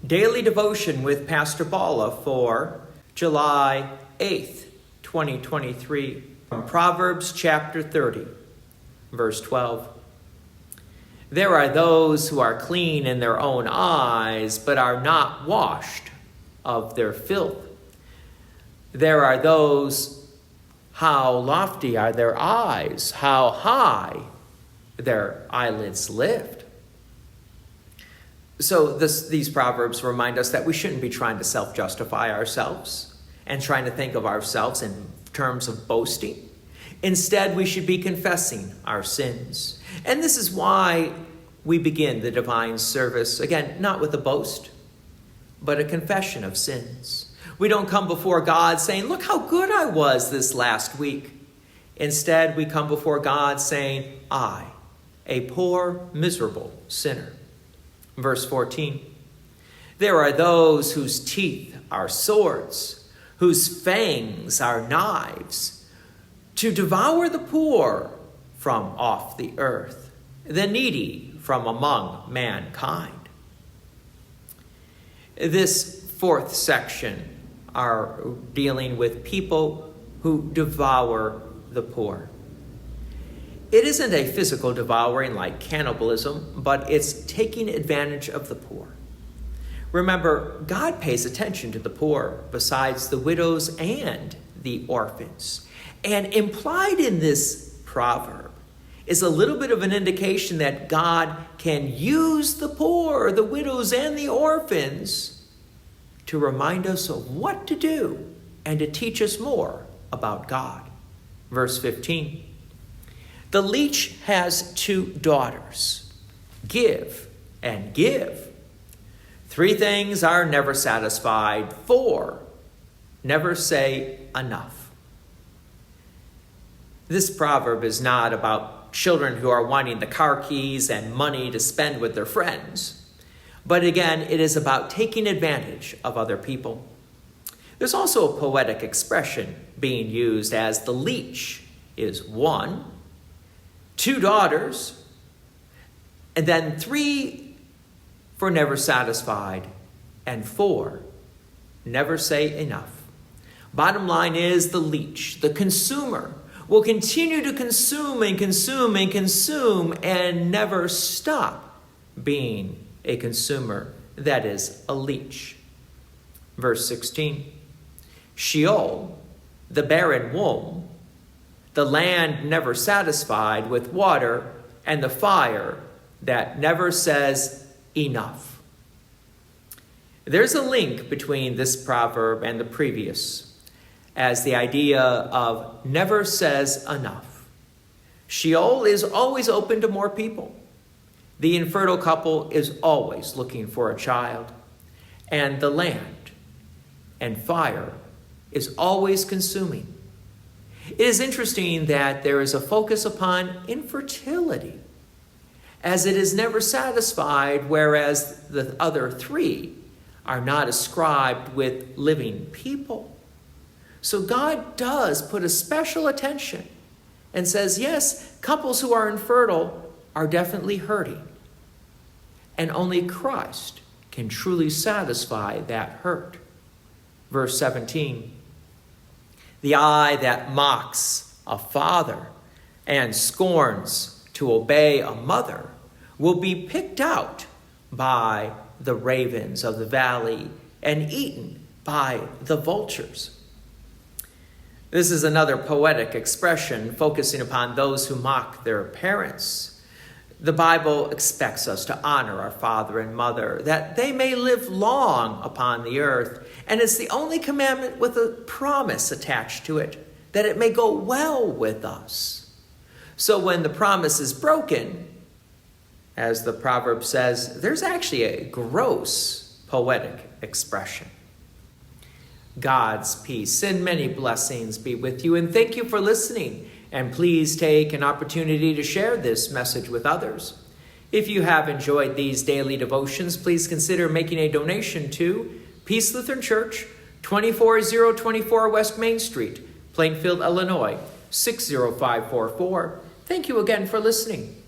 Daily Devotion with Pastor Balla for July 8th, 2023, from Proverbs chapter 30, verse 12. There are those who are clean in their own eyes, but are not washed of their filth. There are those, how lofty are their eyes, how high their eyelids lift. So these Proverbs remind us that we shouldn't be trying to self-justify ourselves and trying to think of ourselves in terms of boasting. Instead, we should be confessing our sins. And this is why we begin the divine service, again, not with a boast, but a confession of sins. We don't come before God saying, look how good I was this last week. Instead, we come before God saying, I, a poor, miserable sinner. Verse 14, there are those whose teeth are swords, whose fangs are knives, to devour the poor from off the earth, the needy from among mankind. This fourth section are dealing with people who devour the poor. It isn't a physical devouring like cannibalism, but it's taking advantage of the poor. Remember, God pays attention to the poor besides the widows and the orphans. And implied in this proverb is a little bit of an indication that God can use the poor, the widows, and the orphans to remind us of what to do and to teach us more about God. Verse 15. The leech has 2 daughters. Give and give. 3 things are never satisfied. 4 never say enough. This proverb is not about children who are wanting the car keys and money to spend with their friends. But again, it is about taking advantage of other people. There's also a poetic expression being used as the leech is 1, 2 daughters, and then 3 for never satisfied, and 4 never say enough. Bottom line is the leech, the consumer, will continue to consume and consume and consume and never stop being a consumer. That is a leech. Verse 16, Sheol, the barren womb, the land never satisfied with water, and the fire that never says enough. There's a link between this proverb and the previous, as the idea of never says enough. Sheol is always open to more people. The infertile couple is always looking for a child. And the land and fire is always consuming. It is interesting that there is a focus upon infertility, as it is never satisfied, whereas the other 3 are not ascribed with living people. So God does put a special attention and says, yes, couples who are infertile are definitely hurting. And only Christ can truly satisfy that hurt. Verse 17, the eye that mocks a father and scorns to obey a mother will be picked out by the ravens of the valley and eaten by the vultures. This is another poetic expression focusing upon those who mock their parents. The Bible expects us to honor our father and mother, that they may live long upon the earth. And it's the only commandment with a promise attached to it, that it may go well with us. So when the promise is broken, as the proverb says, there's actually a gross poetic expression. God's peace and many blessings be with you, and thank you for listening. And please take an opportunity to share this message with others. If you have enjoyed these daily devotions, please consider making a donation to Peace Lutheran Church, 24024 West Main Street, Plainfield, Illinois, 60544. Thank you again for listening.